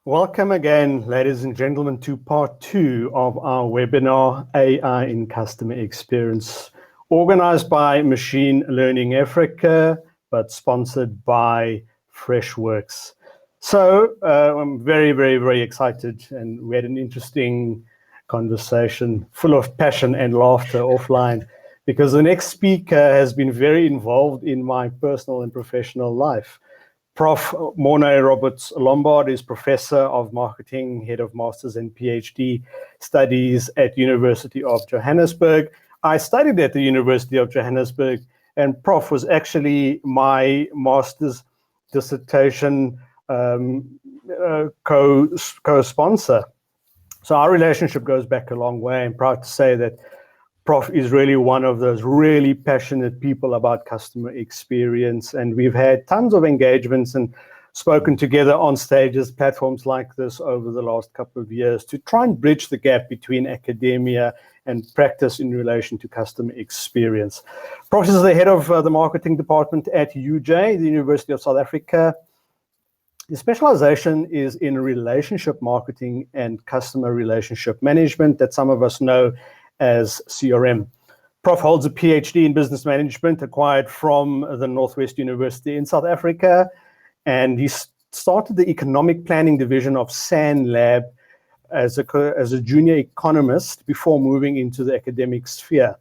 Welcome again, ladies and gentlemen, to part 2 of our webinar, AI in Customer Experience, organized by Machine Learning Africa, but sponsored by Freshworks. So I'm very excited, and we had an interesting conversation full of passion and laughter offline, because the next speaker has been very involved in my personal and professional life. Prof. Mornay Roberts-Lombard is Professor of Marketing, Head of Masters and PhD Studies at University of Johannesburg. I studied at the University of Johannesburg, and Prof was actually my master's dissertation co-sponsor. So our relationship goes back a long way. I'm proud to say that Prof is really one of those really passionate people about customer experience, and we've had tons of engagements and spoken together on stages, platforms like this over the last couple of years to try and bridge the gap between academia and practice in relation to customer experience. Prof is the head of the marketing department at UJ, the University of South Africa. His specialization is in relationship marketing and customer relationship management that some of us know as CRM. Prof holds a PhD in business management acquired from the Northwest University in South Africa, and he started the economic planning division of SAN Lab as a junior economist before moving into the academic sphere.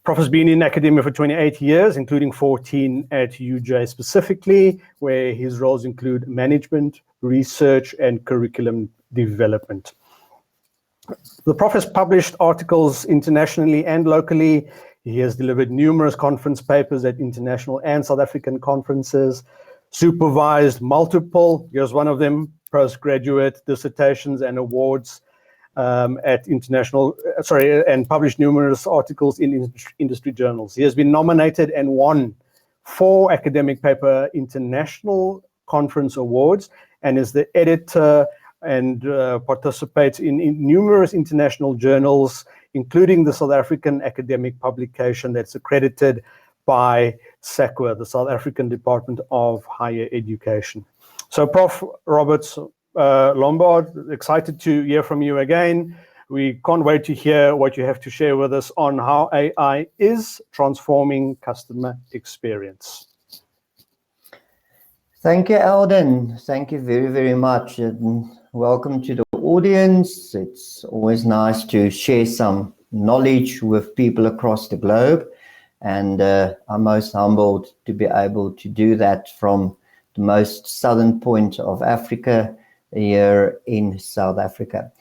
Prof has been in academia for 28 years, including 14 at UJ specifically, where his roles include management, research, and curriculum development. The Prof has published articles internationally and locally. He has delivered numerous conference papers at international and South African conferences, supervised multiple, here's one of them, postgraduate dissertations and awards at international, and published numerous articles in industry journals. He has been nominated and won 4 academic paper international conference awards, and is the editor and participates in numerous international journals, including the South African academic publication that's accredited by SACWA, the South African Department of Higher Education. So Prof. Roberts-Lombard, excited to hear from you again. We can't wait to hear what you have to share with us on how AI is transforming customer experience. Thank you, Eldon. Thank you very much. And welcome to the audience. It's always nice to share some knowledge with people across the globe. And I'm most humbled to be able to do that from the most southern point of Africa here in South Africa.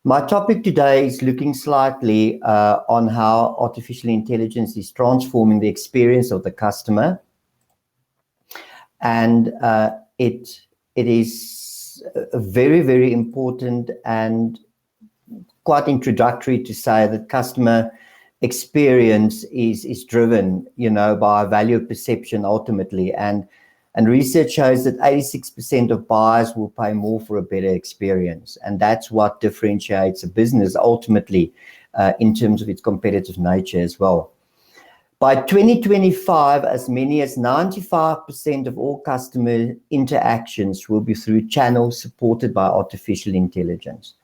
My topic today is looking slightly on how artificial intelligence is transforming the experience of the customer. And it is very important and quite introductory to say that customer experience is driven, by value perception ultimately. And research shows that 86% of buyers will pay more for a better experience. And that's what differentiates a business ultimately in terms of its competitive nature as well. By 2025, as many as 95% of all customer interactions will be through channels supported by artificial intelligence.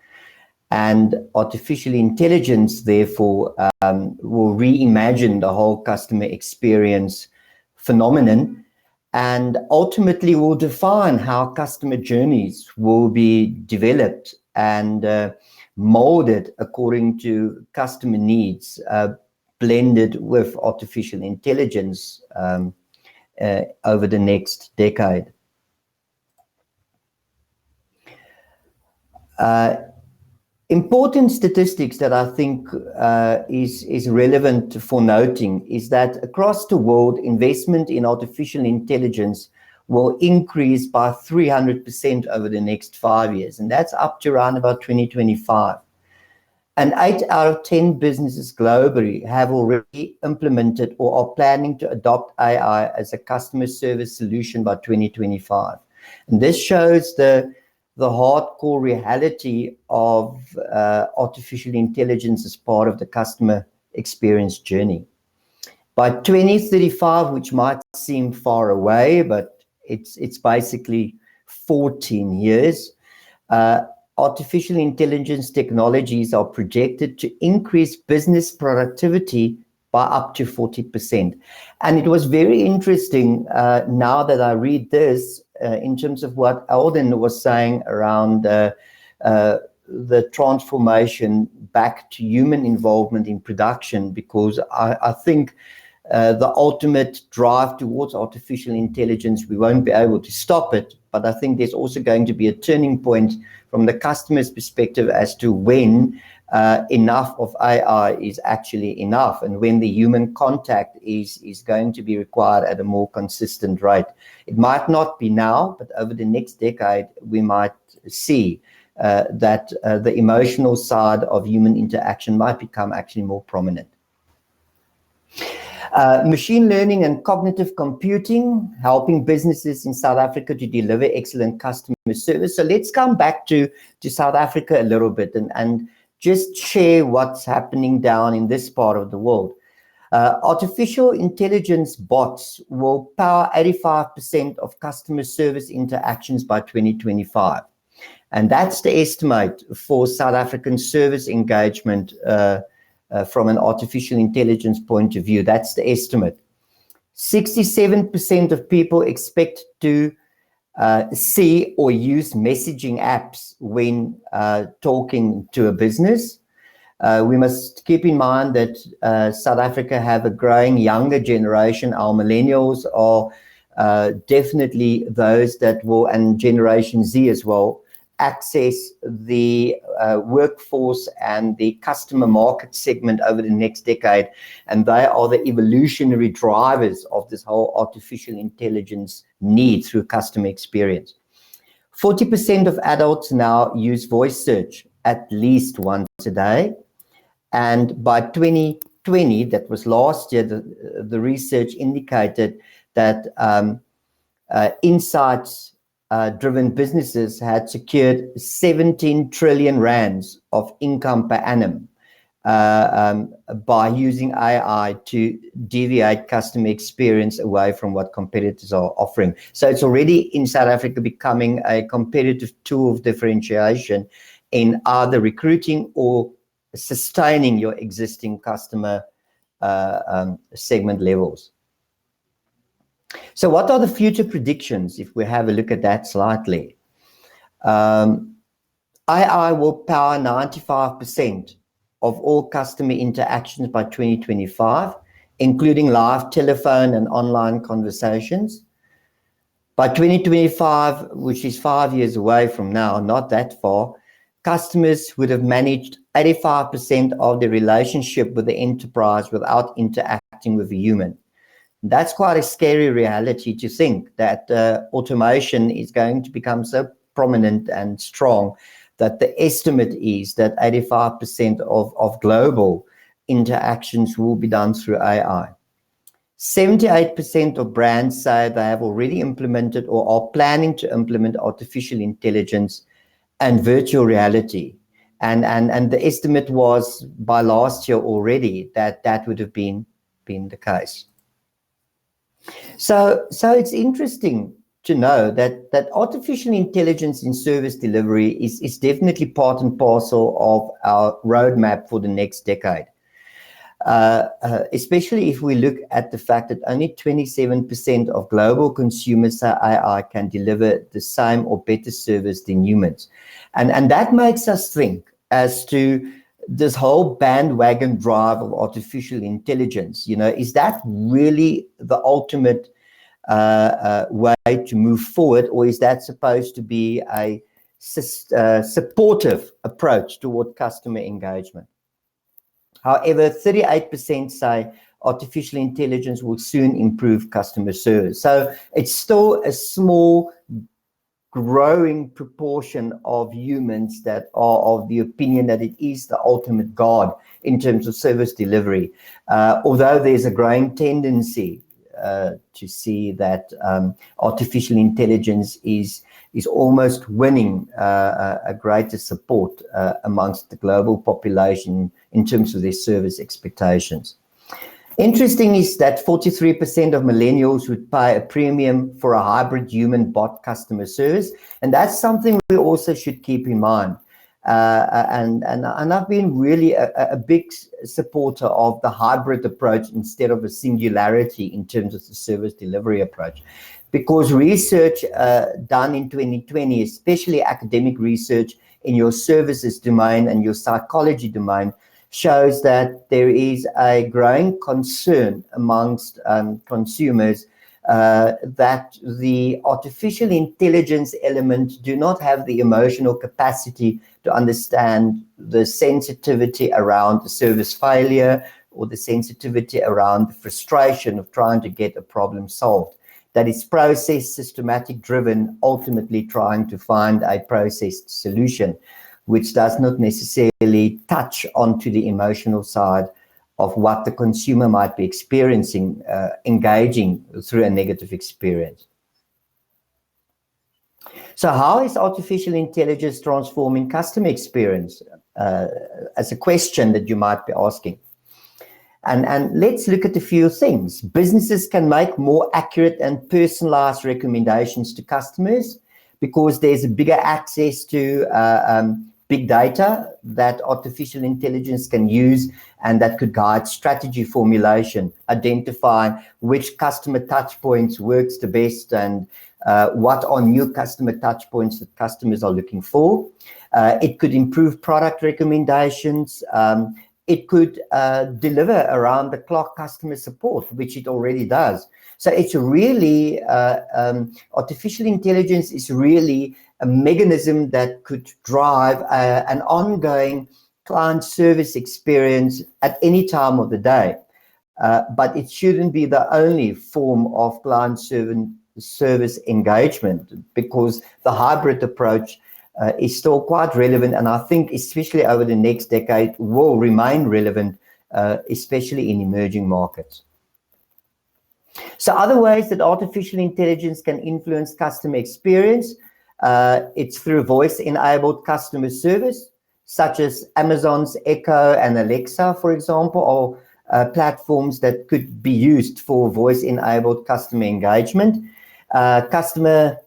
And artificial intelligence, therefore, will reimagine the whole customer experience phenomenon, and ultimately will define how customer journeys will be developed and molded according to customer needs, blended with artificial intelligence over the next decade. Important statistics that I think is relevant for noting is that across the world, investment in artificial intelligence will increase by 300% over the next 5 years, and that's up to around about 2025. And 8 out of 10 businesses globally have already implemented or are planning to adopt AI as a customer service solution by 2025. And this shows the hardcore reality of artificial intelligence as part of the customer experience journey. By 2035, which might seem far away, but it's basically 14 years, artificial intelligence technologies are projected to increase business productivity by up to 40%. And it was very interesting now that I read this in terms of what Eldon was saying around the transformation back to human involvement in production, because I think the ultimate drive towards artificial intelligence, we won't be able to stop it, but I think there's also going to be a turning point from the customer's perspective as to when enough of AI is actually enough, and when the human contact is going to be required at a more consistent rate. It might not be now, but over the next decade, we might see that the emotional side of human interaction might become actually more prominent. Machine learning and cognitive computing, helping businesses in South Africa to deliver excellent customer service. So let's come back to South Africa a little bit and just share what's happening down in this part of the world. Artificial intelligence bots will power 85% of customer service interactions by 2025. And that's the estimate for South African service engagement from an artificial intelligence point of view. That's the estimate. 67% of people expect to see or use messaging apps when talking to a business. We must keep in mind that South Africa have a growing younger generation. Our millennials are definitely those that will, and Generation Z as well, access the workforce and the customer market segment over the next decade, and they are the evolutionary drivers of this whole artificial intelligence need through customer experience. 40% of adults now use voice search at least once a day, and by 2020, that was last year, the research indicated that insights driven businesses had secured 17 trillion rands of income per annum by using AI to deviate customer experience away from what competitors are offering. So it's already in South Africa becoming a competitive tool of differentiation in either recruiting or sustaining your existing customer segment levels. So what are the future predictions if we have a look at that slightly? AI will power 95% of all customer interactions by 2025, including live telephone and online conversations. By 2025, which is 5 years away from now, not that far, customers would have managed 85% of their relationship with the enterprise without interacting with a human. That's quite a scary reality to think that automation is going to become so prominent and strong that the estimate is that 85% of global interactions will be done through AI. 78% of brands say they have already implemented or are planning to implement artificial intelligence and virtual reality. And the estimate was by last year already that would have been the case. So it's interesting to know that artificial intelligence in service delivery is definitely part and parcel of our roadmap for the next decade. Especially if we look at the fact that only 27% of global consumers say AI can deliver the same or better service than humans. And that makes us think as to this whole bandwagon drive of artificial intelligence. You know, is that really the ultimate way to move forward, or is that supposed to be a supportive approach toward customer engagement? However, 38% say artificial intelligence will soon improve customer service. So it's still a small growing proportion of humans that are of the opinion that it is the ultimate God in terms of service delivery. Although there's a growing tendency to see that artificial intelligence is almost winning a greater support amongst the global population in terms of their service expectations. Interesting is that 43% of millennials would pay a premium for a hybrid human bot customer service, and that's something we also should keep in mind. And I've been really a big supporter of the hybrid approach instead of a singularity in terms of the service delivery approach, because research done in 2020, especially academic research in your services domain and your psychology domain, shows that there is a growing concern amongst consumers that the artificial intelligence element do not have the emotional capacity to understand the sensitivity around the service failure or the sensitivity around the frustration of trying to get a problem solved. That it's process, systematic driven, ultimately trying to find a processed solution, which does not necessarily touch onto the emotional side of what the consumer might be experiencing, engaging through a negative experience. So how is artificial intelligence transforming customer experience? As a question that you might be asking. And let's look at a few things. Businesses can make more accurate and personalized recommendations to customers because there's a bigger access to big data that artificial intelligence can use, and that could guide strategy formulation, identify which customer touch points works the best, and what are new customer touch points that customers are looking for. It could improve product recommendations. It could deliver around the clock customer support, which it already does. So it's really, artificial intelligence is really a mechanism that could drive an ongoing client service experience at any time of the day. But it shouldn't be the only form of client service engagement, because the hybrid approach is still quite relevant, and I think especially over the next decade will remain relevant, especially in emerging markets. So other ways that artificial intelligence can influence customer experience, it's through voice-enabled customer service, such as Amazon's Echo and Alexa, for example, or platforms that could be used for voice-enabled customer engagement. Customer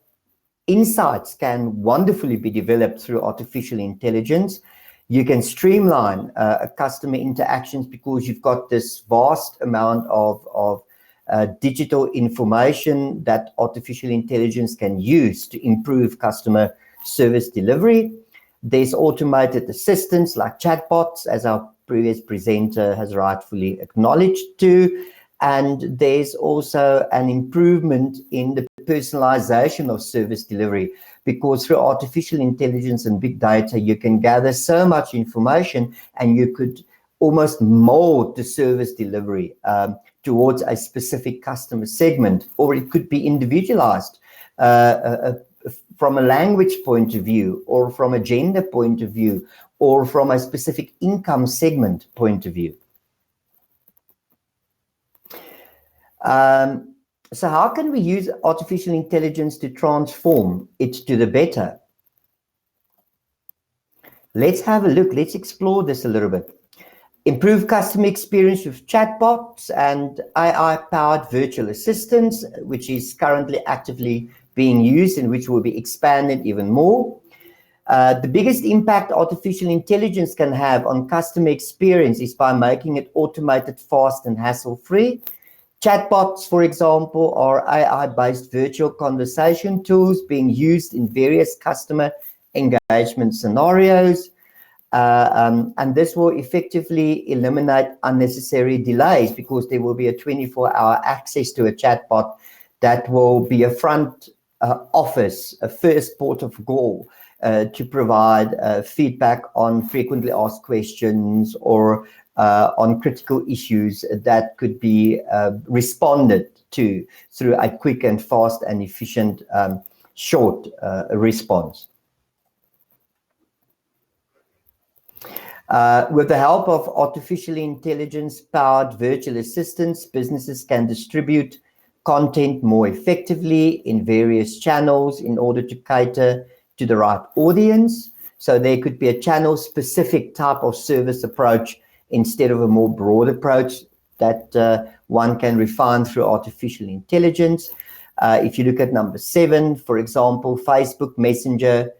insights can wonderfully be developed through artificial intelligence. You can streamline customer interactions because you've got this vast amount of digital information that artificial intelligence can use to improve customer service delivery. There's automated assistants like chatbots, as our previous presenter has rightfully acknowledged too. And there's also an improvement in the personalization of service delivery, because through artificial intelligence and big data, you can gather so much information and you could almost mold the service delivery towards a specific customer segment, or it could be individualized from a language point of view, or from a gender point of view, or from a specific income segment point of view. So how can we use artificial intelligence to transform it to the better? Let's have a look. Let's explore this a little bit. Improve customer experience with chatbots and AI-powered virtual assistants, which is currently actively being used and which will be expanded even more. The biggest impact artificial intelligence can have on customer experience is by making it automated, fast, and hassle-free. Chatbots, for example, are AI-based virtual conversation tools being used in various customer engagement scenarios. And this will effectively eliminate unnecessary delays, because there will be a 24-hour access to a chatbot that will be a front office, a first port of call to provide feedback on frequently asked questions or on critical issues that could be responded to through a quick and fast and efficient short response. With the help of artificial intelligence-powered virtual assistants, businesses can distribute content more effectively in various channels in order to cater to the right audience. So there could be a channel-specific type of service approach instead of a more broad approach. that one can refine through artificial intelligence. If you look at number 7, for example, Facebook Messenger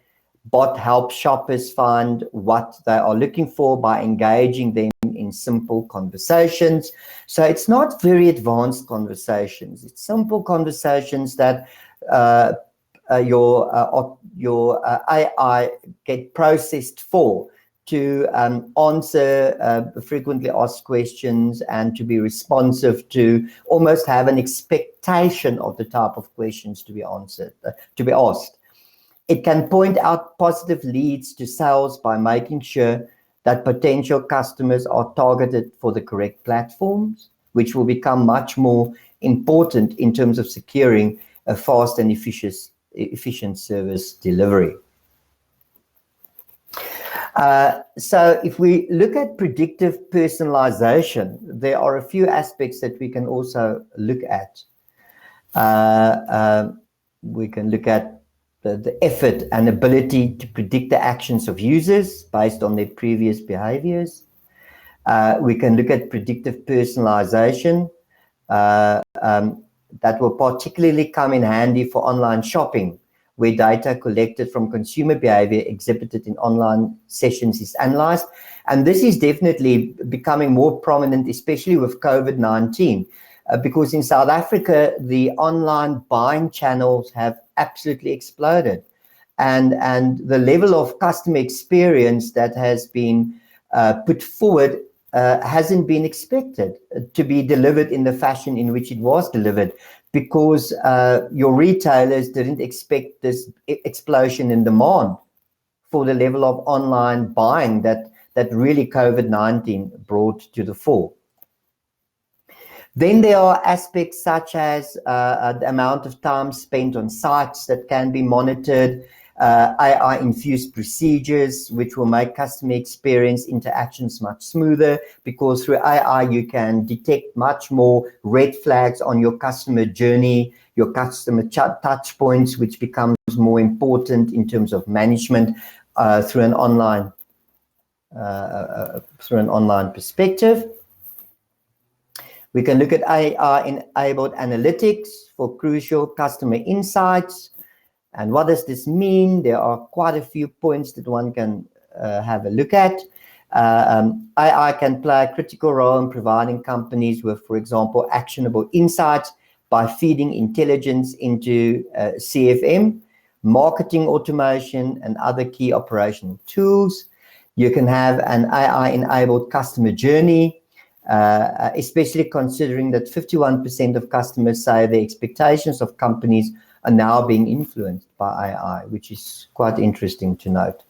bot helps shoppers find what they are looking for by engaging them in simple conversations. So it's not very advanced conversations. It's simple conversations that your AI get processed for to answer frequently asked questions and to be responsive, to almost have an expectation of the type of questions to be answered, to be asked. It can point out positive leads to sales by making sure that potential customers are targeted for the correct platforms, which will become much more important in terms of securing a fast and efficient service delivery. So if we look at predictive personalization, there are a few aspects that we can also look at. We can look at the effort and ability to predict the actions of users based on their previous behaviors. We can look at predictive personalization that will particularly come in handy for online shopping, where data collected from consumer behavior exhibited in online sessions is analyzed. And this is definitely becoming more prominent, especially with COVID-19, because in South Africa, the online buying channels have absolutely exploded. And the level of customer experience that has been put forward hasn't been expected to be delivered in the fashion in which it was delivered, because your retailers didn't expect this explosion in demand for the level of online buying that really COVID-19 brought to the fore. Then there are aspects such as the amount of time spent on sites that can be monitored, AI-infused procedures, which will make customer experience interactions much smoother, because through AI you can detect much more red flags on your customer journey, your customer touch points, which becomes more important in terms of management through an online perspective. We can look at AI-enabled analytics for crucial customer insights. And what does this mean? There are quite a few points that one can have a look at. AI can play a critical role in providing companies with, for example, actionable insights by feeding intelligence into CFM, marketing automation, and other key operational tools. You can have an AI-enabled customer journey, especially considering that 51% of customers say the expectations of companies are now being influenced by AI, which is quite interesting to note.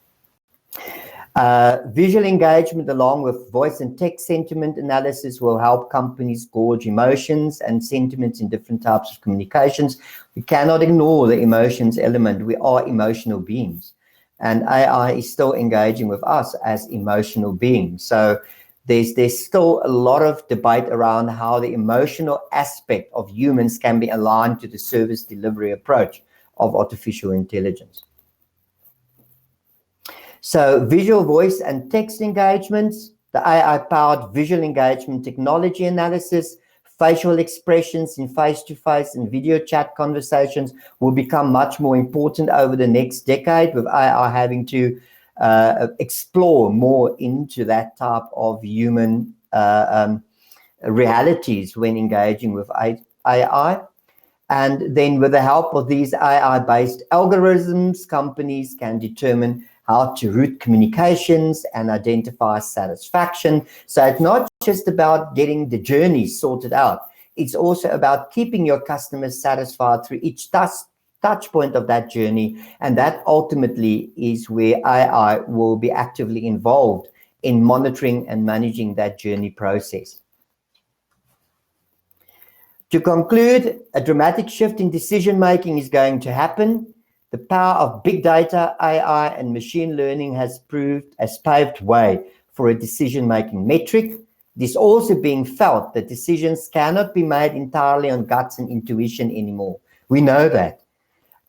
Visual engagement along with voice and text sentiment analysis will help companies gauge emotions and sentiments in different types of communications. We cannot ignore the emotions element. We are emotional beings, and AI is still engaging with us as emotional beings. So there's still a lot of debate around how the emotional aspect of humans can be aligned to the service delivery approach of artificial intelligence. So visual, voice, and text engagements, the AI-powered visual engagement technology analysis, facial expressions in face-to-face and video chat conversations will become much more important over the next decade, with AI having to explore more into that type of human realities when engaging with AI. And then with the help of these AI-based algorithms, companies can determine how to route communications and identify satisfaction. So it's not just about getting the journey sorted out. It's also about keeping your customers satisfied through each touch point of that journey, and that ultimately is where AI will be actively involved in monitoring and managing that journey process. To conclude, a dramatic shift in decision making is going to happen. The power of big data, AI, and machine learning has paved way for a decision making metric. It is also being felt that decisions cannot be made entirely on guts and intuition anymore. We know that.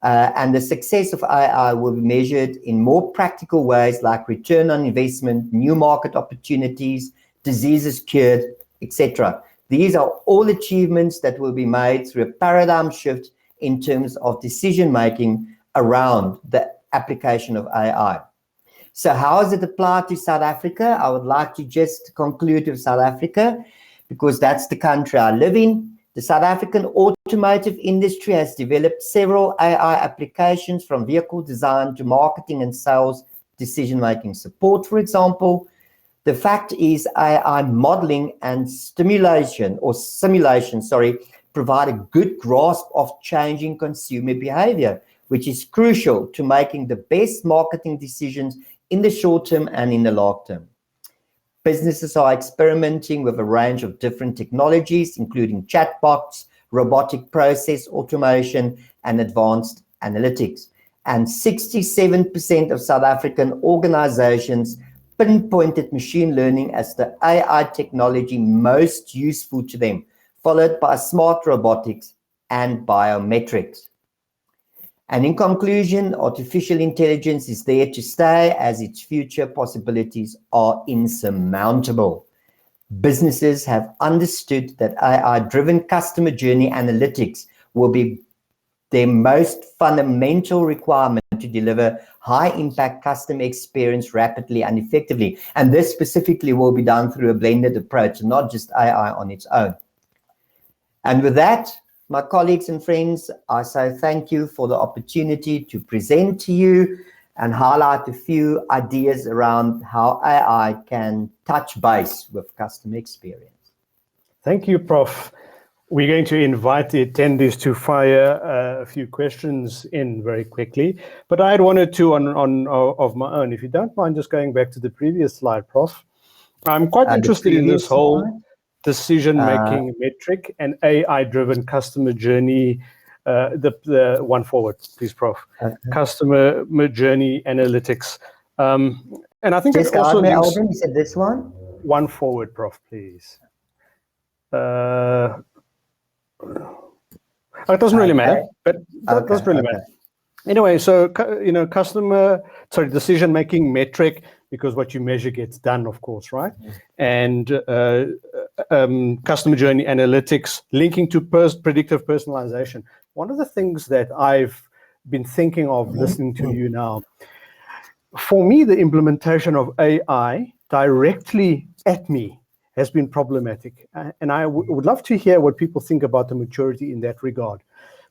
And the success of AI will be measured in more practical ways, like return on investment, new market opportunities, diseases cured, etc. These are all achievements that will be made through a paradigm shift in terms of decision making around the application of AI. So how is it applied to South Africa? I would like to just conclude with South Africa, because that's the country I live in. The South African automotive industry has developed several AI applications, from vehicle design to marketing and sales decision-making support, for example. The fact is, AI modeling and simulation provide a good grasp of changing consumer behavior, which is crucial to making the best marketing decisions in the short term and in the long term. Businesses are experimenting with a range of different technologies, including chatbots, robotic process automation, and advanced analytics. And 67% of South African organizations pinpointed machine learning as the AI technology most useful to them, followed by smart robotics and biometrics. And in conclusion, artificial intelligence is there to stay, as its future possibilities are insurmountable. Businesses have understood that AI-driven customer journey analytics will be their most fundamental requirement to deliver high-impact customer experience rapidly and effectively. And this specifically will be done through a blended approach, not just AI on its own. And with that, my colleagues and friends, I say thank you for the opportunity to present to you and highlight a few ideas around how AI can touch base with customer experience. Thank you, Prof. We're going to invite the attendees to fire a few questions in very quickly, but I had one or two of my own. If you don't mind just going back to the previous slide, Prof. I'm quite interested in this whole decision-making metric and AI-driven customer journey. The one forward, please, Prof. Okay. Customer journey analytics. And I think just also Eldon, you said this one? One forward, Prof, please. It doesn't really matter, but that doesn't really matter. Anyway, so, decision-making metric, because what you measure gets done, of course, right? And customer journey analytics linking to predictive personalization. One of the things that I've been thinking of listening to you now, for me, the implementation of AI directly at me has been problematic. And I would love to hear what people think about the maturity in that regard.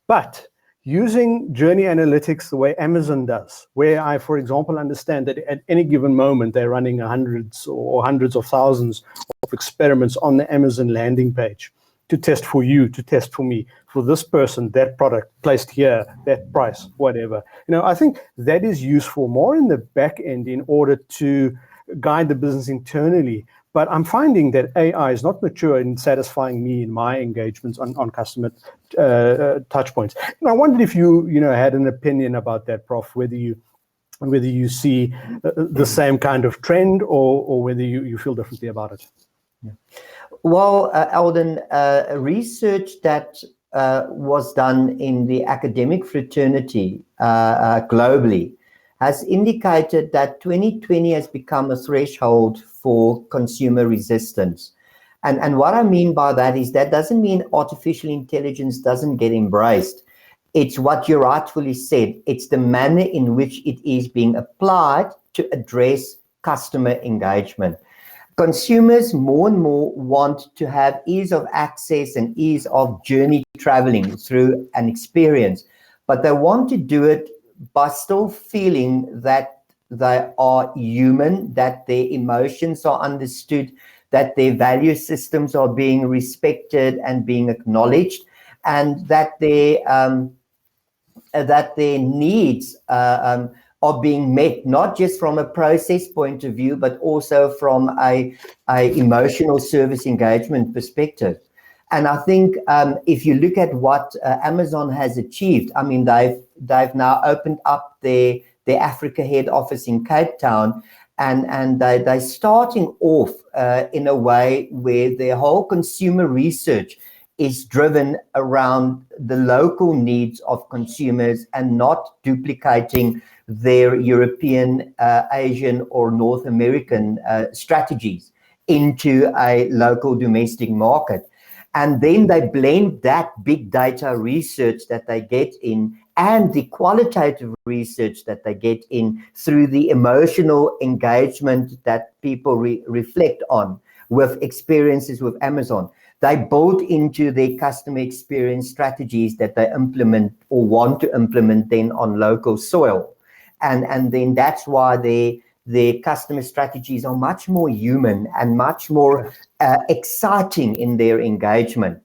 But using journey analytics the way Amazon does, where I, for example, understand that at any given moment, they're running hundreds of thousands of experiments on the Amazon landing page to test for you, to test for me, for this person, that product placed here, that price, whatever. I think that is useful more in the back end in order to guide the business internally. But I'm finding that AI is not mature in satisfying me in my engagements on customer touch points. And I wondered if you had an opinion about that, Prof, whether you see the same kind of trend or whether you feel differently about it. Yeah. Well, Eldon, research that was done in the academic fraternity globally has indicated that 2020 has become a threshold for consumer resistance. And what I mean by that is that doesn't mean artificial intelligence doesn't get embraced. It's what you rightfully said. It's the manner in which it is being applied to address customer engagement. Consumers more and more want to have ease of access and ease of journey traveling through an experience, but they want to do it by still feeling that they are human, that their emotions are understood, that their value systems are being respected and being acknowledged, and that their needs are being met, not just from a process point of view, but also from a emotional service engagement perspective. And I think if you look at what Amazon has achieved, I mean, they've now opened up their Africa head office in Cape Town, and they're starting off in a way where their whole consumer research is driven around the local needs of consumers and not duplicating their European, Asian, or North American strategies into a local domestic market. And then they blend that big data research that they get in and the qualitative research that they get in through the emotional engagement that people reflect on with experiences with Amazon. They build into their customer experience strategies that they implement or want to implement then on local soil. And then that's why their customer strategies are much more human and much more exciting in their engagement.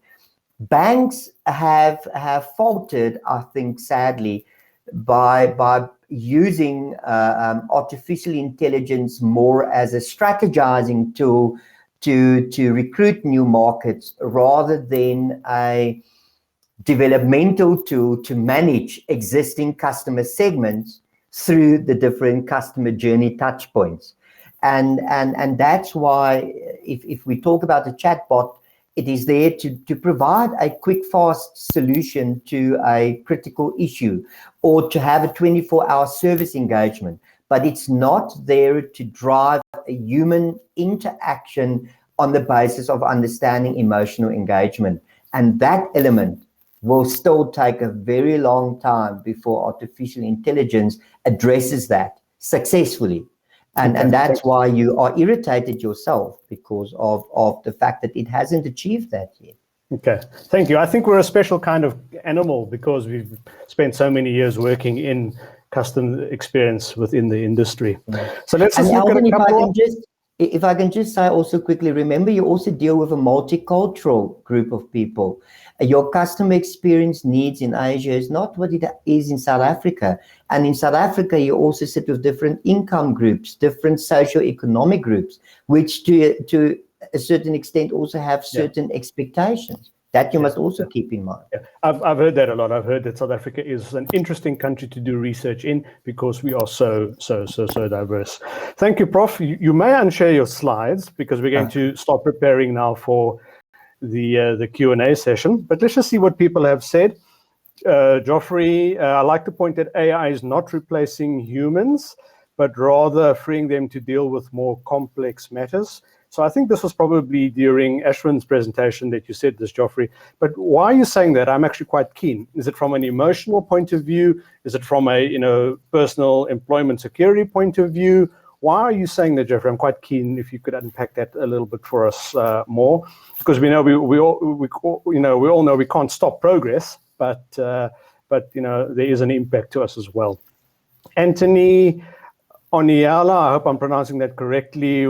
Banks have faltered, I think, sadly, by using artificial intelligence more as a strategizing tool to recruit new markets rather than a developmental tool to manage existing customer segments through the different customer journey touch points. And that's why if we talk about the chatbot, it is there to provide a quick, fast solution to a critical issue or to have a 24-hour service engagement. But it's not there to drive a human interaction on the basis of understanding emotional engagement. And that element will still take a very long time before artificial intelligence addresses that successfully. And that's why you are irritated yourself, because of the fact that it hasn't achieved that yet. Okay, thank you. I think we're a special kind of animal because we've spent so many years working in custom experience within the industry. So let's just look Eldon, at a couple if I can just say also quickly, remember you also deal with a multicultural group of people. Your customer experience needs in Asia is not what it is in South Africa. And in South Africa, you also sit with different income groups, different socio-economic groups, which to a certain extent also have certain expectations. That you must also keep in mind. Yeah. I've heard that a lot. I've heard that South Africa is an interesting country to do research in because we are so diverse. Thank you, Prof. You may unshare your slides because we're going to start preparing now for the Q&A session. But let's just see what people have said. Geoffrey, I like to point that AI is not replacing humans, but rather freeing them to deal with more complex matters. So I think this was probably during Ashwin's presentation that you said this, Geoffrey. But why are you saying that? I'm actually quite keen. Is it from an emotional point of view? Is it from a personal employment security point of view? Why are you saying that, Geoffrey? I'm quite keen if you could unpack that a little bit for us more, because we know we all know we can't stop progress, but there is an impact to us as well. Anthony Oniala, I hope I'm pronouncing that correctly,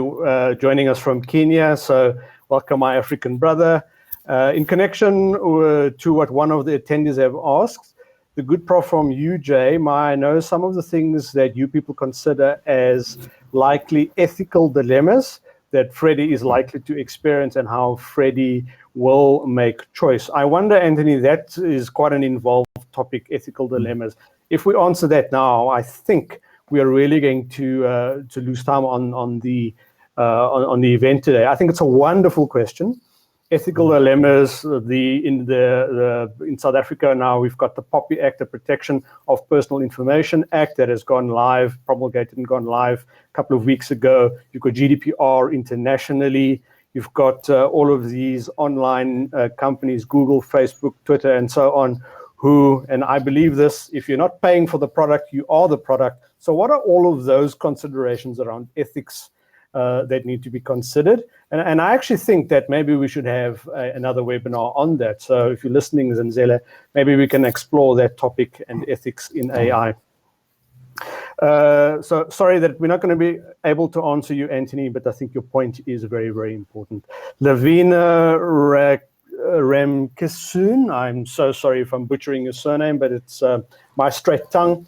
joining us from Kenya. So welcome, my African brother. In connection to what one of the attendees have asked, the good Prof from UJ, I know some of the things that you people consider as likely ethical dilemmas that Freddie is likely to experience and how Freddie will make choice. I wonder, Anthony, that is quite an involved topic, ethical dilemmas. If we answer that now, I think we are really going to lose time on the event today. I think it's a wonderful question. Ethical dilemmas. In South Africa now, we've got the POPI Act, the Protection of Personal Information Act, that has gone live, promulgated and gone live a couple of weeks ago. You've got GDPR internationally. You've got all of these online companies, Google, Facebook, Twitter, and so on, who, and I believe this, if you're not paying for the product, you are the product. So what are all of those considerations around ethics that need to be considered? And I actually think that maybe we should have another webinar on that. So if you're listening, Zanzela, maybe we can explore that topic and ethics in AI. So sorry that we're not going to be able to answer you, Anthony, but I think your point is very, very important. Lavina Ramkisoon, I'm so sorry if I'm butchering your surname, but it's my straight tongue.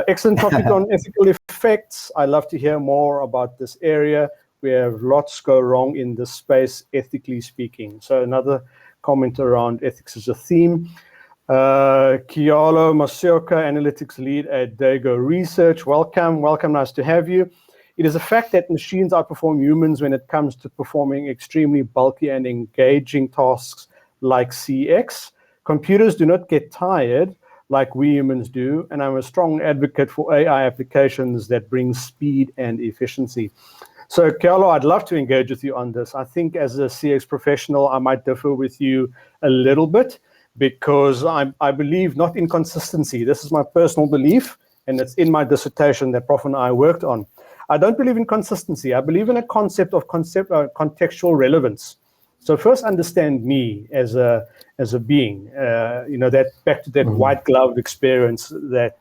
Excellent topic on ethical effects. I love to hear more about this area. We have lots go wrong in this space, ethically speaking. So another comment around ethics as a theme. Kialo Masioka, analytics lead at Dago Research. Welcome, nice to have you. It is a fact that machines outperform humans when it comes to performing extremely bulky and engaging tasks like CX. Computers do not get tired like we humans do, and I'm a strong advocate for AI applications that bring speed and efficiency. So, Carlo, I'd love to engage with you on this. I think as a CX professional, I might differ with you a little bit because I believe not in consistency. This is my personal belief, and it's in my dissertation that Prof and I worked on. I don't believe in consistency. I believe in a concept of contextual relevance. So first understand me as a being, that back to that white glove experience that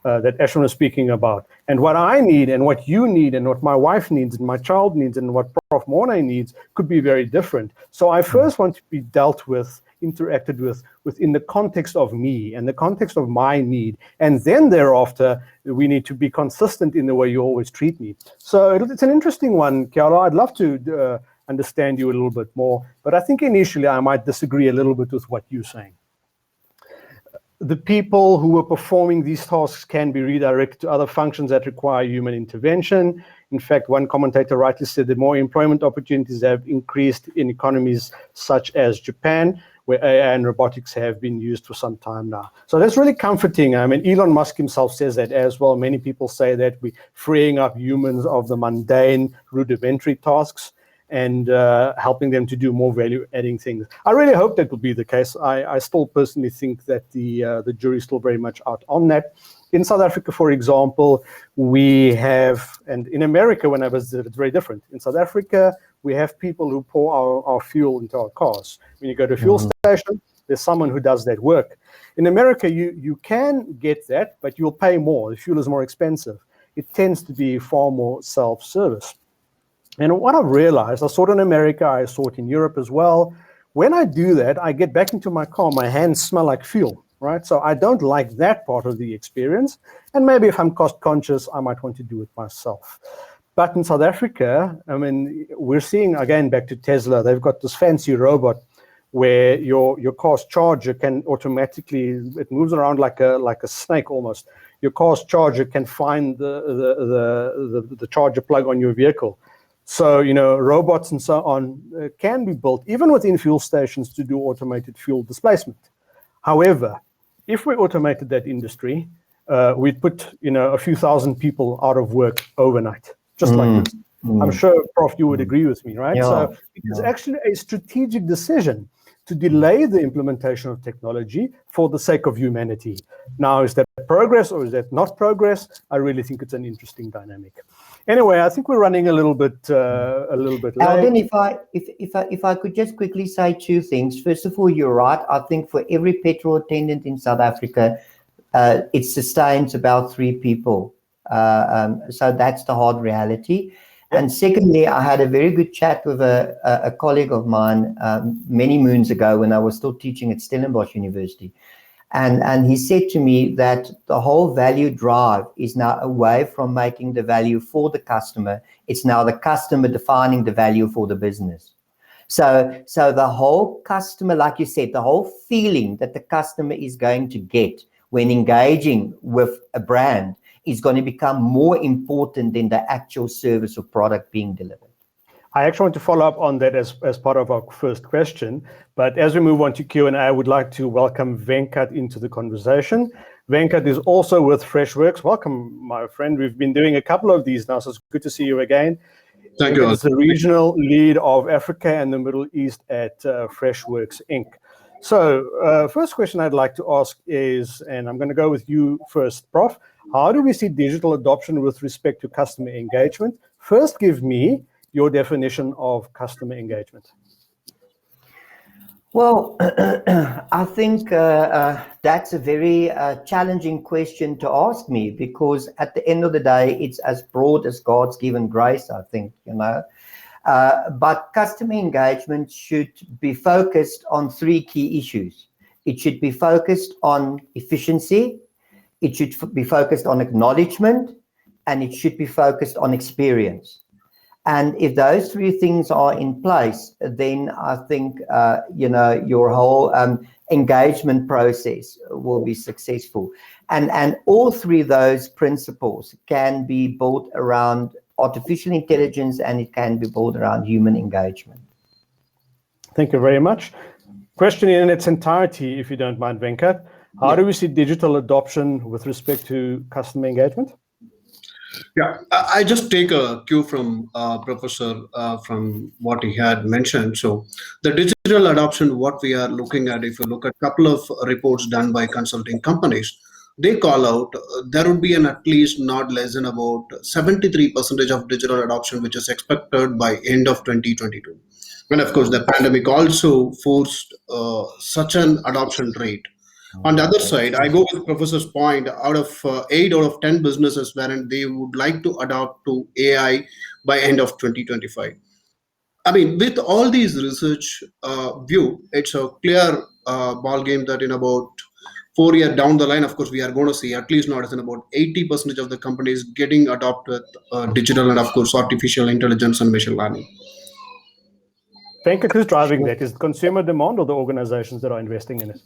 Ashwin was speaking about. And what I need and what you need and what my wife needs and my child needs and what Prof Mornay needs could be very different. So I first want to be dealt with, interacted with within the context of me and the context of my need. And then thereafter, we need to be consistent in the way you always treat me. So it's an interesting one, Carlo. I'd love to understand you a little bit more, but I think initially I might disagree a little bit with what you're saying. The people who are performing these tasks can be redirected to other functions that require human intervention. In fact, one commentator rightly said that more employment opportunities have increased in economies such as Japan, where AI and robotics have been used for some time now. So that's really comforting. I mean, Elon Musk himself says that as well. Many people say that we're freeing up humans of the mundane, rudimentary tasks and helping them to do more value-adding things. I really hope that will be the case. I still personally think that the jury's still very much out on that. In South Africa, for example, we have, and in America when I visited, it's very different. In South Africa, we have people who pour our fuel into our cars. When you go to a fuel station, there's someone who does that work. In America, you can get that, but you'll pay more. The fuel is more expensive. It tends to be far more self-service. And what I've realized, I saw it in America, I saw it in Europe as well. When I do that, I get back into my car, my hands smell like fuel, right? So I don't like that part of the experience. And maybe if I'm cost conscious, I might want to do it myself. But in South Africa, I mean, we're seeing, again, back to Tesla, they've got this fancy robot where your car's charger can automatically, it moves around like a snake almost. Your car's charger can find the charger plug on your vehicle. So, robots and so on can be built, even within fuel stations, to do automated fuel displacement. However, if we automated that industry, we'd put, a few thousand people out of work overnight, just like this. I'm sure, Prof, you would agree with me, right? Yeah. So it's actually a strategic decision to delay the implementation of technology for the sake of humanity. Now, is that progress or is that not progress? I really think it's an interesting dynamic. Anyway, I think we're running a little bit late. Eldon, if I could just quickly say two things. First of all, you're right. I think for every petrol attendant in South Africa, it sustains about 3 people. So that's the hard reality. And secondly, I had a very good chat with a colleague of mine many moons ago when I was still teaching at Stellenbosch University. And he said to me that the whole value drive is now away from making the value for the customer. It's now the customer defining the value for the business. So the whole customer, like you said, the whole feeling that the customer is going to get when engaging with a brand is going to become more important than the actual service or product being delivered. I actually want to follow up on that as part of our first question. But as we move on to Q&A, I would like to welcome Venkat into the conversation. Venkat is also with Freshworks. Welcome, my friend. We've been doing a couple of these now, so it's good to see you again. Thank you. He's the regional lead of Africa and the Middle East at Freshworks, Inc. So first question I'd like to ask is, and I'm going to go with you first, Prof. How do we see digital adoption with respect to customer engagement? First, give me your definition of customer engagement. Well, I think that's a very challenging question to ask me, because at the end of the day, it's as broad as God's given grace, I think, but customer engagement should be focused on 3 key issues. It should be focused on efficiency, it should be focused on acknowledgement, and it should be focused on experience. And if those 3 things are in place, then I think, your whole engagement process will be successful. And all 3 of those principles can be built around artificial intelligence, and it can be built around human engagement. Thank you very much. Question in its entirety, if you don't mind, Venkat. How do we see digital adoption with respect to customer engagement? Yeah, I just take a cue from Professor from what he had mentioned. So the digital adoption, what we are looking at, if you look at a couple of reports done by consulting companies, they call out there would be an at least not less than about 73% of digital adoption, which is expected by end of 2022. And of course, the pandemic also forced such an adoption rate. On the other side, I go with Professor's point. Out of 8 out of 10 businesses, wherein they would like to adopt to AI by end of 2025. I mean, with all these research view, it's a clear ball game that in about 4 years down the line, of course, we are going to see at least not as in about 80% of the companies getting adopted digital and of course artificial intelligence and machine learning. Venkat, who's driving that? Is it consumer demand or the organizations that are investing in it?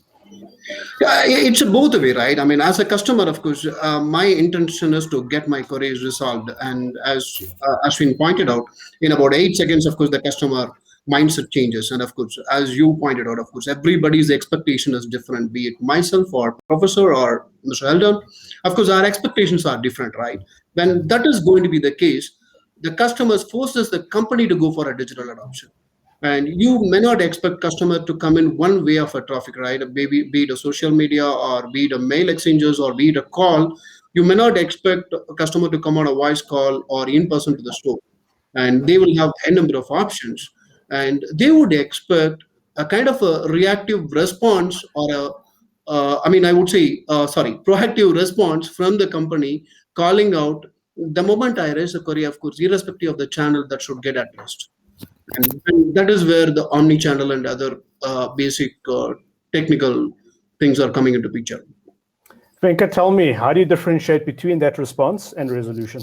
Yeah, it's both the way, right? I mean, as a customer, of course, my intention is to get my queries resolved. And as Ashwin pointed out, in about 8 seconds, of course, the customer mindset changes. And of course, as you pointed out, of course, everybody's expectation is different, be it myself or Professor or Mr. Eldon. Of course, our expectations are different, right? When that is going to be the case, the customers forces the company to go for a digital adoption. And you may not expect customer to come in one way of a traffic, right? Maybe be it a social media or be it a mail exchanges or be it a call. You may not expect a customer to come on a voice call or in person to the store. And they will have a number of options. And they would expect a kind of a reactive response or I mean, I would say, proactive response from the company calling out the moment I raise a query, of course, irrespective of the channel that should get addressed. And that is where the omni-channel and other basic technical things are coming into picture. Venkat, tell me, how do you differentiate between that response and resolution?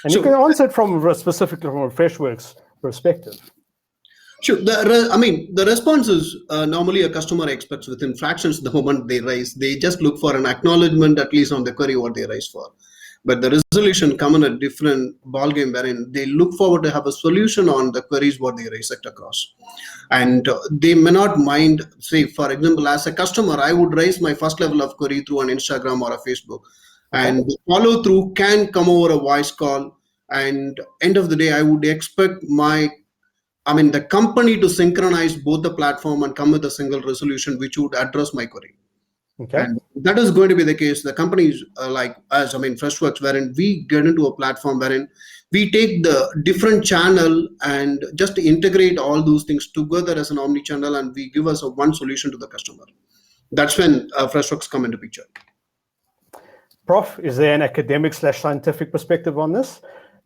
And So- you can answer it specifically from a Freshworks perspective. Sure. The response is normally a customer expects within fractions the moment they raise. They just look for an acknowledgement, at least on the query what they raise for. But the resolution come in a different ballgame wherein they look forward to have a solution on the queries what they raise it across. And they may not mind, say, for example, as a customer, I would raise my first level of query through an Instagram or a Facebook. Okay. And the follow through can come over a voice call. And end of the day, I would expect the company to synchronize both the platform and come with a single resolution which would address my query. Okay. And that is going to be the case. The companies Freshworks, wherein we get into a platform wherein we take the different channel and just integrate all those things together as an omni-channel, and we give us a one solution to the customer. That's when Freshworks come into picture. Prof, is there an academic/scientific perspective on this?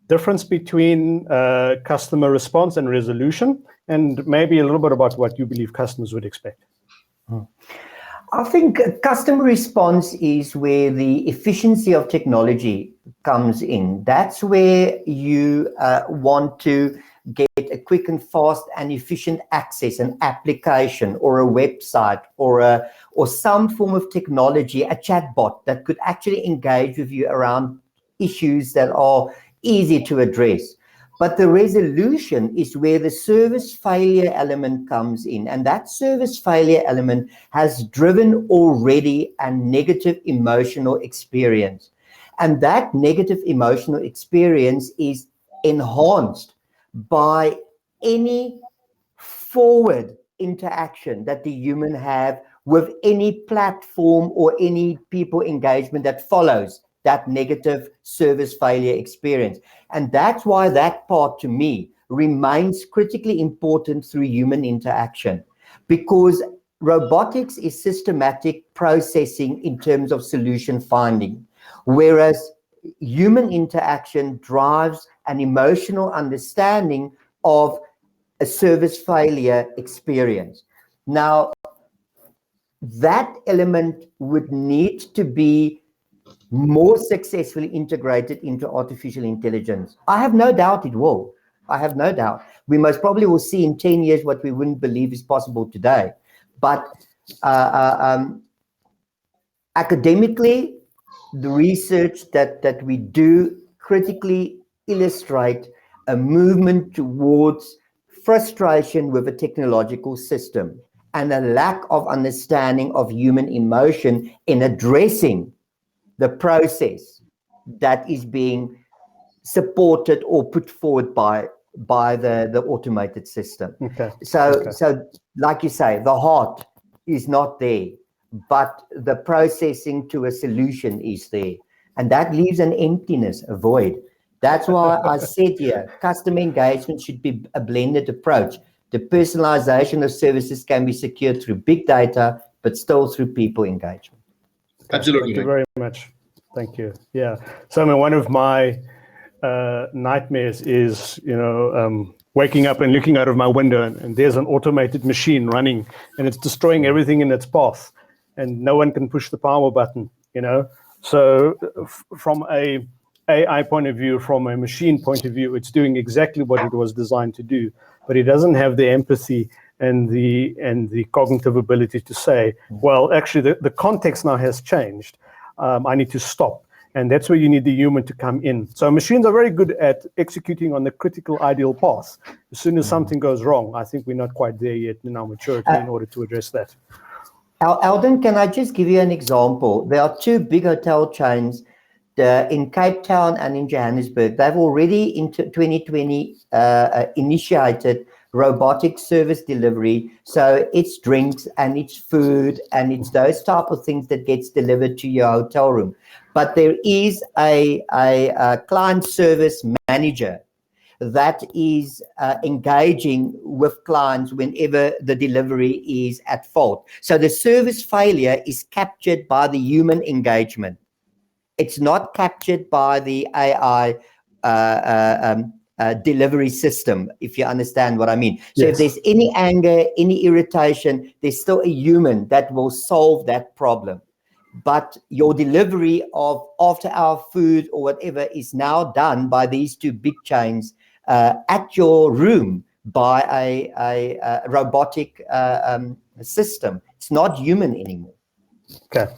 Difference between customer response and resolution, and maybe a little bit about what you believe customers would expect. I think customer response is where the efficiency of technology comes in. That's where you want to get a quick and fast and efficient access, an application or a website or some form of technology, a chatbot that could actually engage with you around issues that are easy to address. But the resolution is where the service failure element comes in. And that service failure element has driven already a negative emotional experience. And that negative emotional experience is enhanced by any forward interaction that the human have with any platform or any people engagement that follows that negative service failure experience. And that's why that part to me remains critically important through human interaction, because robotics is systematic processing in terms of solution finding, whereas human interaction drives an emotional understanding of a service failure experience. Now, that element would need to be more successfully integrated into artificial intelligence. I have no doubt it will. I have no doubt. We most probably will see in 10 years what we wouldn't believe is possible today. But academically, the research that we do critically illustrate a movement towards frustration with a technological system and a lack of understanding of human emotion in addressing the process that is being supported or put forward by the automated system. So like you say, the heart is not there, but the processing to a solution is there, and that leaves an emptiness, a void. That's why I said here, customer engagement should be a blended approach. The personalization of services can be secured through big data, but still through people engagement. Absolutely. Thank you very much. Thank you. Yeah. So I mean, one of my nightmares is, waking up and looking out of my window and there's an automated machine running and it's destroying everything in its path and no one can push the power button, So from a AI point of view, from a machine point of view, it's doing exactly what it was designed to do, but it doesn't have the empathy and the cognitive ability to say, well, actually the context now has changed. I need to stop. And that's where you need the human to come in. So machines are very good at executing on the critical ideal path. As soon as something goes wrong, I think we're not quite there yet in our maturity in order to address that. Eldon, can I just give you an example? There are two big hotel chains in Cape Town and in Johannesburg. They've already in 2020 initiated robotic service delivery. So it's drinks and it's food and it's those type of things that gets delivered to your hotel room. But there is a client service manager that is engaging with clients whenever the delivery is at fault. So the service failure is captured by the human engagement. It's not captured by the AI delivery system, if you understand what I mean. So if there's any anger, any irritation, there's still a human that will solve that problem. But your delivery of after-hour food or whatever is now done by these two big chains at your room by a robotic system. It's not human anymore. Okay.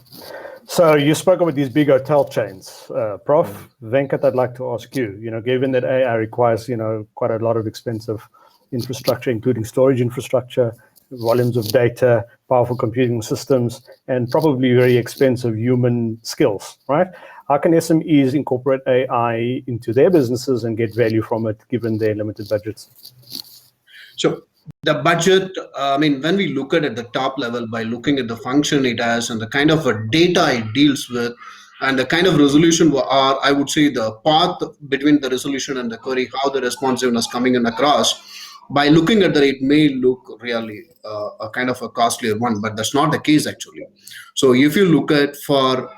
So you spoke about these big hotel chains. Prof, Venkat, I'd like to ask you, given that AI requires, quite a lot of expensive infrastructure, including storage infrastructure, volumes of data, powerful computing systems, and probably very expensive human skills, right? How can SMEs incorporate AI into their businesses and get value from it, given their limited budgets? So the budget, when we look at the top level by looking at the function it has and the kind of data it deals with and the kind of resolution are, I would say, the path between the resolution and the query, how the responsiveness coming in across, by looking at that, it may look really a kind of a costlier one, but that's not the case actually. So if you look at for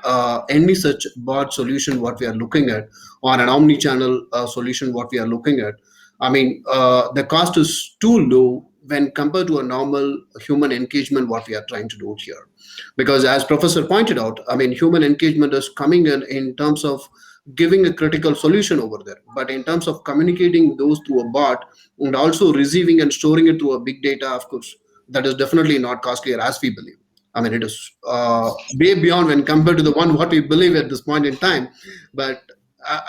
any such bot solution, what we are looking at, or an omni-channel solution, what we are looking at, the cost is too low when compared to a normal human engagement, what we are trying to do here. Because as Professor pointed out, human engagement is coming in terms of giving a critical solution over there. But in terms of communicating those to a bot and also receiving and storing it through a big data, of course, that is definitely not costlier as we believe. It is way beyond when compared to the one what we believe at this point in time. But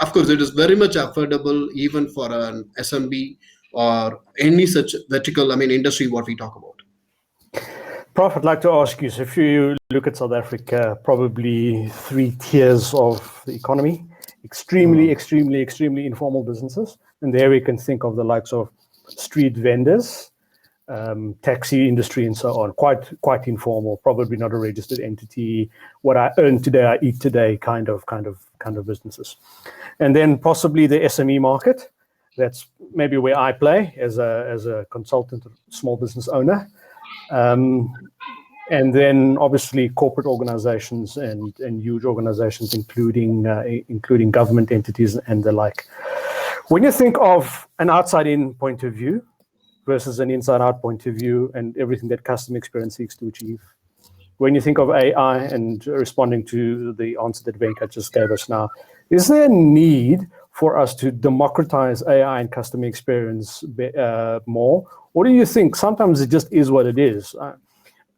of course, it is very much affordable even for an SMB or any such vertical, industry what we talk about. Prof, I'd like to ask you, so if you look at South Africa, probably 3 tiers of the economy, extremely informal businesses. And there we can think of the likes of street vendors, taxi industry and so on, quite informal, probably not a registered entity. What I earn today, I eat today kind of businesses. And then possibly the SME market. That's maybe where I play as a consultant, small business owner. And then obviously corporate organizations and huge organizations, including government entities and the like. When you think of an outside-in point of view versus an inside-out point of view and everything that customer experience seeks to achieve, when you think of AI and responding to the answer that Venkat just gave us now, is there a need for us to democratize AI and customer experience more? Or do you think sometimes it just is what it is?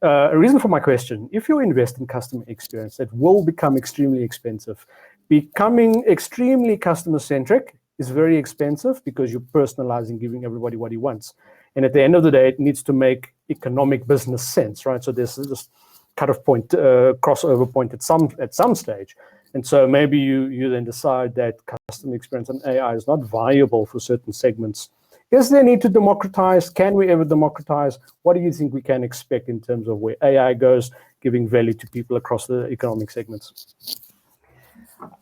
A reason for my question, if you invest in customer experience, it will become extremely expensive. Becoming extremely customer-centric is very expensive because you're personalizing, giving everybody what he wants. And at the end of the day, it needs to make economic business sense, right? So there's this cut-off point, crossover point at some stage. And so maybe you then decide that customer experience and AI is not viable for certain segments. Is there a need to democratize? Can we ever democratize? What do you think we can expect in terms of where AI goes, giving value to people across the economic segments?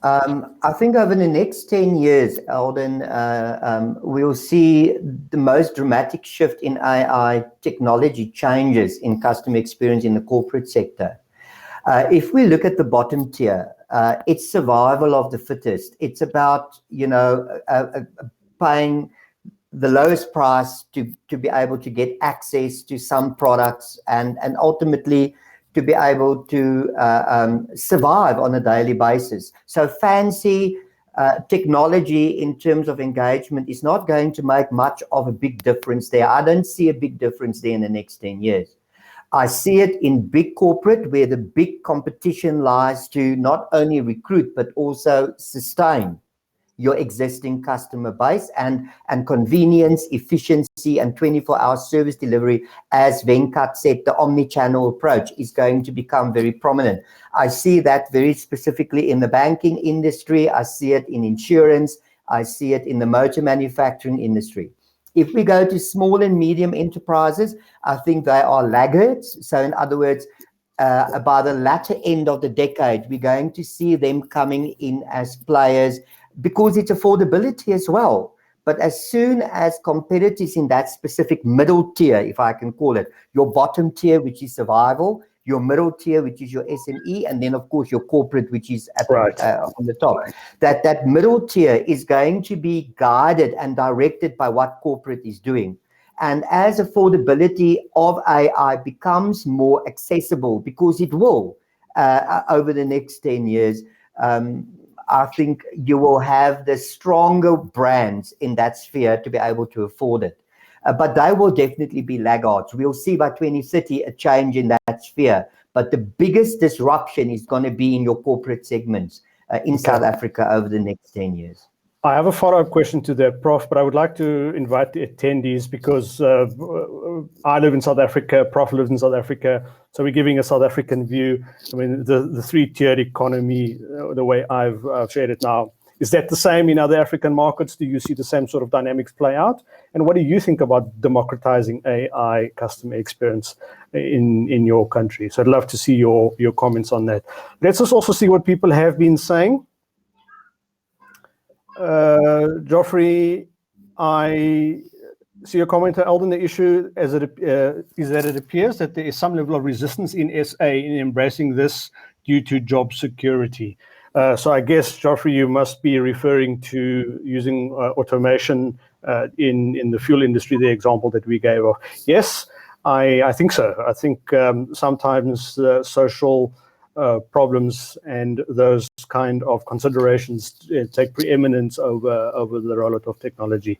I think over the next 10 years, Eldon, we'll see the most dramatic shift in AI technology changes in customer experience in the corporate sector. If we look at the bottom tier, it's survival of the fittest. It's about, paying the lowest price to be able to get access to some products and ultimately to be able to survive on a daily basis. So fancy technology in terms of engagement is not going to make much of a big difference there. I don't see a big difference there in the next 10 years. I see it in big corporate where the big competition lies to not only recruit but also sustain your existing customer base, and convenience, efficiency, and 24-hour service delivery. As Venkat said, the omni-channel approach is going to become very prominent. I see that very specifically in the banking industry. I see it in insurance. I see it in the motor manufacturing industry. If we go to small and medium enterprises, I think they are laggards. So in other words, by the latter end of the decade, we're going to see them coming in as players because it's affordability as well. But as soon as competitors in that specific middle tier, if I can call it, your bottom tier, which is survival, your middle tier, which is your SME, and then of course your corporate, which is at on the top. That middle tier is going to be guided and directed by what corporate is doing. And as affordability of AI becomes more accessible, because it will over the next 10 years, I think you will have the stronger brands in that sphere to be able to afford it. But they will definitely be laggards. We'll see by 2030 a change in that sphere. But the biggest disruption is going to be in your corporate segments in South Africa over the next 10 years. I have a follow-up question to that, Prof, but I would like to invite the attendees because I live in South Africa, Prof lives in South Africa, so we're giving a South African view. I mean, the three-tiered economy, the way I've shared it now, is that the same in other African markets? Do you see the same sort of dynamics play out? And what do you think about democratizing AI customer experience in your country? So I'd love to see your comments on that. Let's just also see what people have been saying. Geoffrey, I see your comment, Eldon. The issue is that it appears that there is some level of resistance in SA in embracing this due to job security. So I guess, Geoffrey, you must be referring to using automation in the fuel industry, the example that we gave. Yes, I think so. I think sometimes social problems and those kind of considerations take preeminence over the rollout of technology.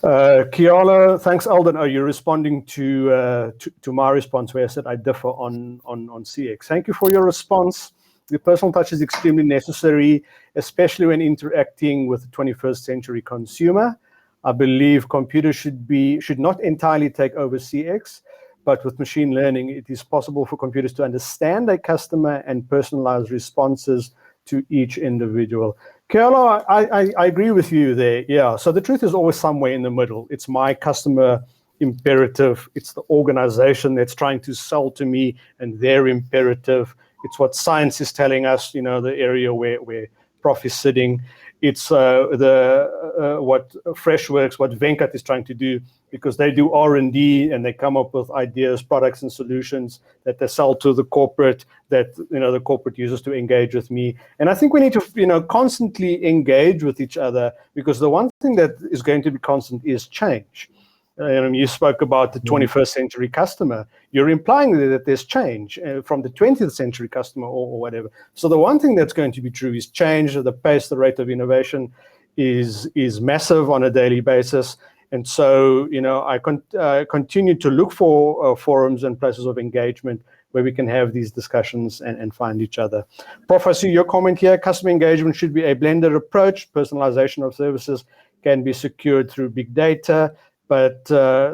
Kiala, thanks, Eldon. Are you responding to my response where I said I differ on CX? Thank you for your response. The personal touch is extremely necessary, especially when interacting with the 21st century consumer. I believe computers should not entirely take over CX, but with machine learning, it is possible for computers to understand a customer and personalize responses to each individual. Kiala, I agree with you there. Yeah, so the truth is always somewhere in the middle. It's my customer imperative. It's the organization that's trying to sell to me and their imperative. It's what science is telling us, the area where Prof is sitting. It's what Freshworks, what Venkat is trying to do, because they do R&D and they come up with ideas, products, and solutions that they sell to the corporate, that the corporate uses to engage with me. And I think we need to constantly engage with each other, because the one thing that is going to be constant is change. You spoke about the 21st century customer. You're implying that there's change from the 20th century customer or whatever. So the one thing that's going to be true is change. The pace, the rate of innovation is massive on a daily basis. And so, I continue to look for forums and places of engagement where we can have these discussions and find each other. Prof, I see your comment here. Customer engagement should be a blended approach. Personalization of services can be secured through big data, but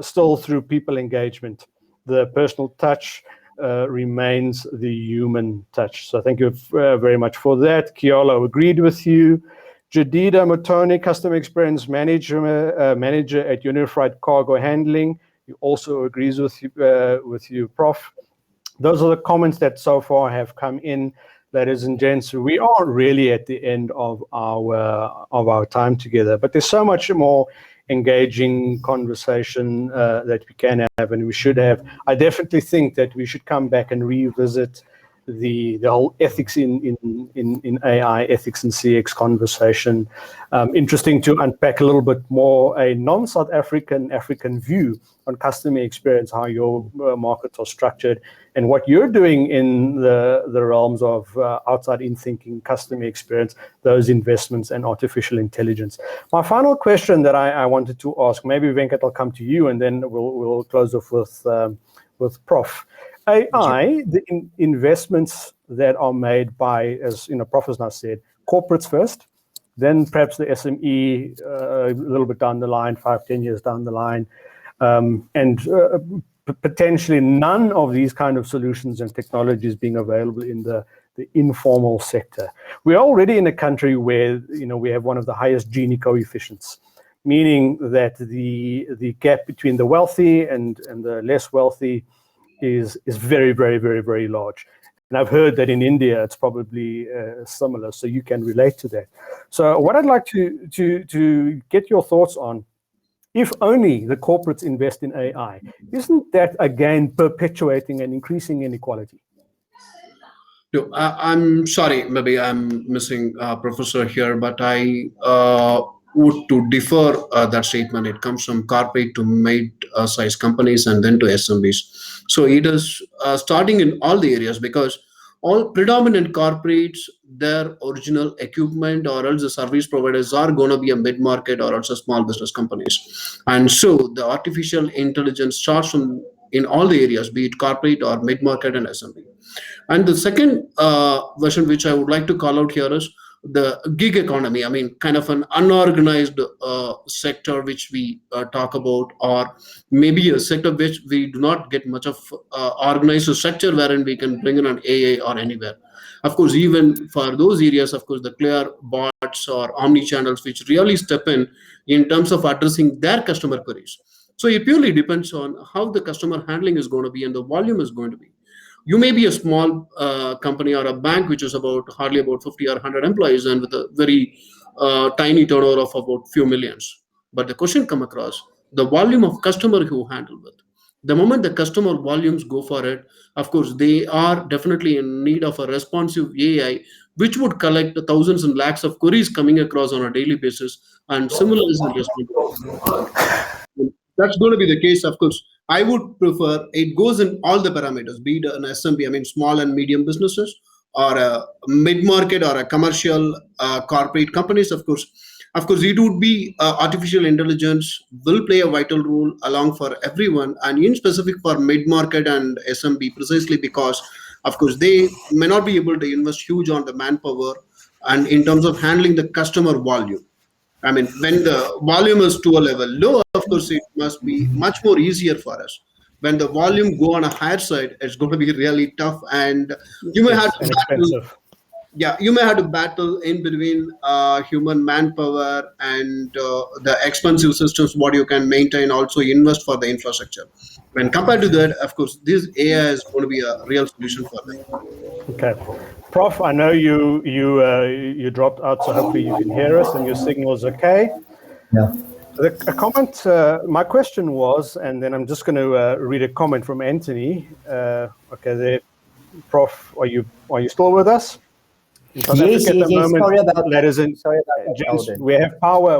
still through people engagement. The personal touch remains the human touch. So thank you very much for that. Kiolo agreed with you. Jadida Motoni, Customer Experience Manager at Unified Cargo Handling. He also agrees with you, Prof. Those are the comments that so far have come in, ladies and gents. We are really at the end of our time together, but there's so much more engaging conversation that we can have and we should have. I definitely think that we should come back and revisit the whole ethics in AI, ethics and CX conversation. Interesting to unpack a little bit more a non-South African view on customer experience, how your markets are structured, and what you're doing in the realms of outside-in thinking, customer experience, those investments, and artificial intelligence. My final question that I wanted to ask, maybe Venkat, I'll come to you, and then we'll close off with Prof. AI, the investments that are made by, as Prof has now said, corporates first, then perhaps the SME a little bit down the line, 5-10 years down the line, and potentially none of these kind of solutions and technologies being available in the informal sector. We're already in a country where we have one of the highest Gini coefficients, meaning that the gap between the wealthy and the less wealthy is very, very, very, very large. And I've heard that in India it's probably similar, so you can relate to that. So what I'd like to get your thoughts on, if only the corporates invest in AI, isn't that again perpetuating and increasing inequality? No, I'm sorry, maybe I'm missing Professor here, but I would to defer that statement. It comes from corporate to mid-size companies and then to SMBs. So it is starting in all the areas, because all predominant corporates, their original equipment or else the service providers are going to be a mid-market or also small business companies. And so the artificial intelligence starts from in all the areas, be it corporate or mid-market and SMB. And the second version, which I would like to call out here, is the gig economy. I mean, kind of an unorganized sector which we talk about, or maybe a sector which we do not get much of organized structure wherein we can bring in an AI or anywhere. Of course, even for those areas, of course, the clear bots or omni-channels which really step in terms of addressing their customer queries. So it purely depends on how the customer handling is going to be and the volume is going to be. You may be a small company or a bank which is hardly about 50 or 100 employees and with a very tiny turnover of about few millions. But the question come across, the volume of customer who handle with. The moment the customer volumes go for it, of course, they are definitely in need of a responsive AI, which would collect the thousands and lakhs of queries coming across on a daily basis and summarize and respond. That's going to be the case, of course. I would prefer it goes in all the parameters, be it an SMB, I mean small and medium businesses, or a mid-market or a commercial corporate companies. Of course, it would be artificial intelligence will play a vital role along for everyone, and in specific for mid-market and SMB, precisely because, of course, they may not be able to invest huge on the manpower and in terms of handling the customer volume. I mean, when the volume is to a level low, of course, it must be much more easier for us. When the volume go on a higher side, it's going to be really tough, and you may have to battle. Yeah, you may have to battle in between human manpower and the expensive systems what you can maintain. Also, invest for the infrastructure. When compared to that, of course, this AI is going to be a real solution for them. Okay. Prof, I know you dropped out, so hopefully you can hear us and your signal is okay. Yeah. A comment, my question was, and then I'm just going to read a comment from Anthony. Okay, there, Prof, are you still with us? Yes. Sorry about that. Sorry about gents, that.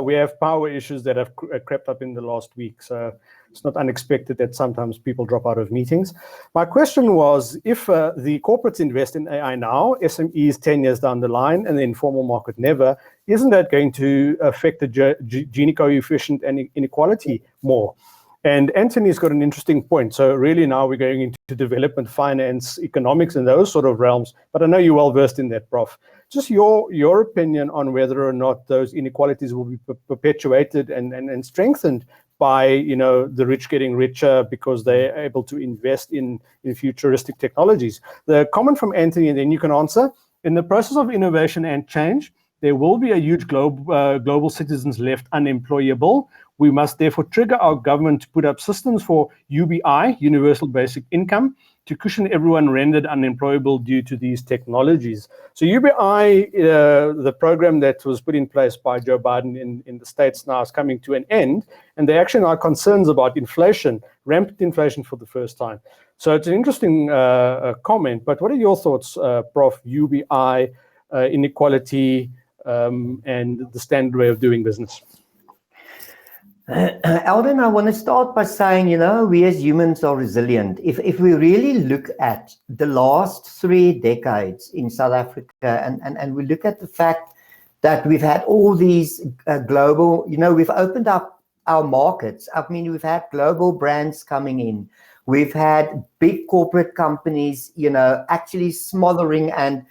we have power issues that have crept up in the last week, so it's not unexpected that sometimes people drop out of meetings. My question was, if the corporates invest in AI now, SMEs 10 years down the line, and the informal market never, isn't that going to affect the Gini coefficient and inequality more? And Anthony's got an interesting point. So really now we're going into development, finance, economics, and those sort of realms. But I know you're well versed in that, Prof. Just your opinion on whether or not those inequalities will be perpetuated and strengthened by, you know, the rich getting richer because they're able to invest in futuristic technologies. The comment from Anthony, and then you can answer. In the process of innovation and change, there will be a huge global citizens left unemployable. We must therefore trigger our government to put up systems for UBI, Universal Basic Income, to cushion everyone rendered unemployable due to these technologies. So UBI, the program that was put in place by Joe Biden in the States now is coming to an end, and there actually are concerns about inflation, rampant inflation for the first time. So it's an interesting comment, but what are your thoughts, Prof, UBI, inequality, and the standard way of doing business? Eldon, I want to start by saying, you know, we as humans are resilient. If we really look at the last 3 decades in South Africa, and we look at the fact that we've had all these global, you know, we've opened up our markets. I mean, we've had global brands coming in. We've had big corporate companies, you know, actually smothering and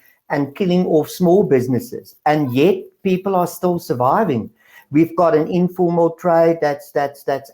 killing off small businesses. And yet people are still surviving. We've got an informal trade that's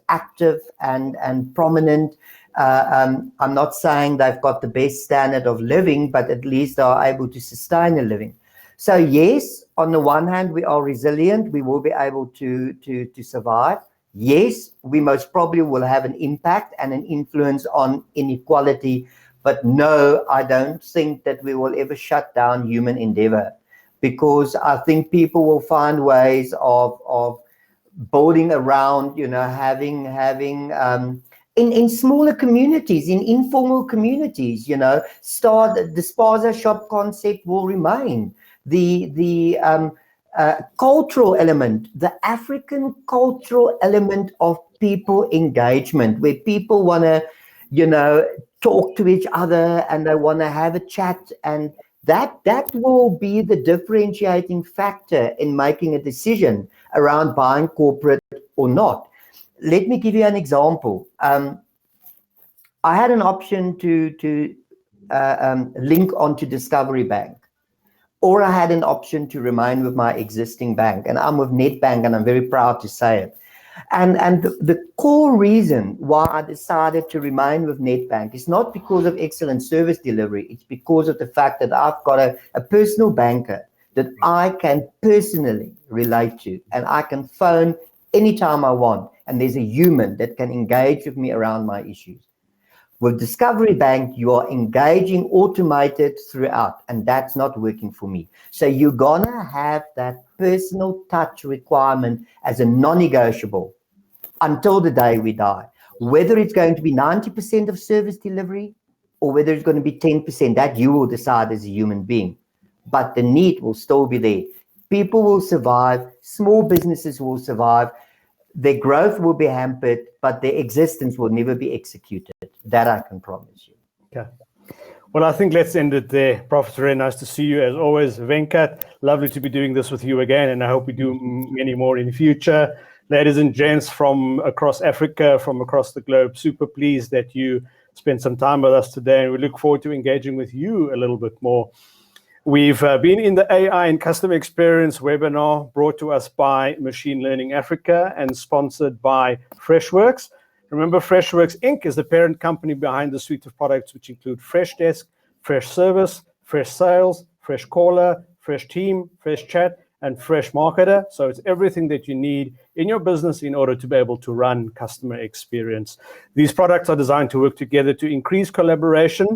active and prominent. I'm not saying they've got the best standard of living, but at least they are able to sustain a living. So yes, on the one hand, we are resilient. We will be able to survive. Yes, we most probably will have an impact and an influence on inequality. But no, I don't think that we will ever shut down human endeavor, because I think people will find ways of building around, you know, having in smaller communities, in informal communities, you know, the spaza shop concept will remain. The cultural element, the African cultural element of people engagement, where people want to, you know, talk to each other and they want to have a chat, and that will be the differentiating factor in making a decision around buying corporate or not. Let me give you an example. I had an option to link onto Discovery Bank, or I had an option to remain with my existing bank, and I'm with Nedbank, and I'm very proud to say it. And the core reason why I decided to remain with Nedbank is not because of excellent service delivery. It's because of the fact that I've got a personal banker that I can personally relate to, and I can phone anytime I want, and there's a human that can engage with me around my issues. With Discovery Bank, you are engaging automated throughout, and that's not working for me. So you're gonna have that personal touch requirement as a non-negotiable until the day we die. Whether it's going to be 90% of service delivery or whether it's going to be 10%, that you will decide as a human being. But the need will still be there. People will survive, small businesses will survive, their growth will be hampered, but their existence will never be executed. That I can promise you. Okay. Well, I think let's end it there. Prof, it's very nice to see you as always. Venkat, lovely to be doing this with you again, and I hope we do many more in the future. Ladies and gents from across Africa, from across the globe, super pleased that you spent some time with us today, and we look forward to engaging with you a little bit more. We've been in the AI and Customer Experience webinar brought to us by Machine Learning Africa and sponsored by Freshworks. Remember, Freshworks Inc. is the parent company behind the suite of products which include Freshdesk, Fresh Service, Fresh Sales, Fresh Caller, Fresh Team, Fresh Chat, and Fresh Marketer. So it's everything that you need in your business in order to be able to run customer experience. These products are designed to work together to increase collaboration,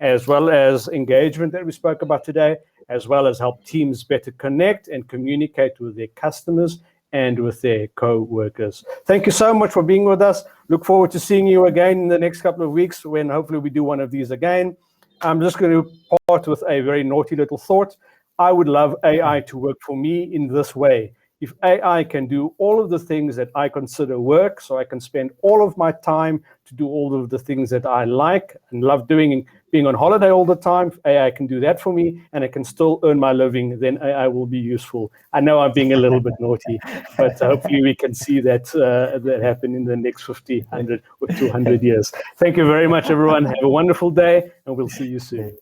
as well as engagement that we spoke about today, as well as help teams better connect and communicate with their customers and with their co-workers. Thank you so much for being with us. Look forward to seeing you again in the next couple of weeks when hopefully we do one of these again. I'm just going to part with a very naughty little thought. I would love AI to work for me in this way. If AI can do all of the things that I consider work, so I can spend all of my time to do all of the things that I like and love doing, being on holiday all the time, if AI can do that for me and I can still earn my living, then AI will be useful. I know I'm being a little bit naughty, but hopefully we can see that that happen in the next 50, 100, or 200 years. Thank you very much, everyone. Have a wonderful day, and we'll see you soon.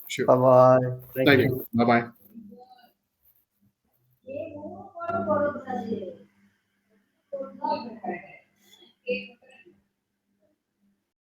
Sure. Bye-bye. Thank you. Bye-bye.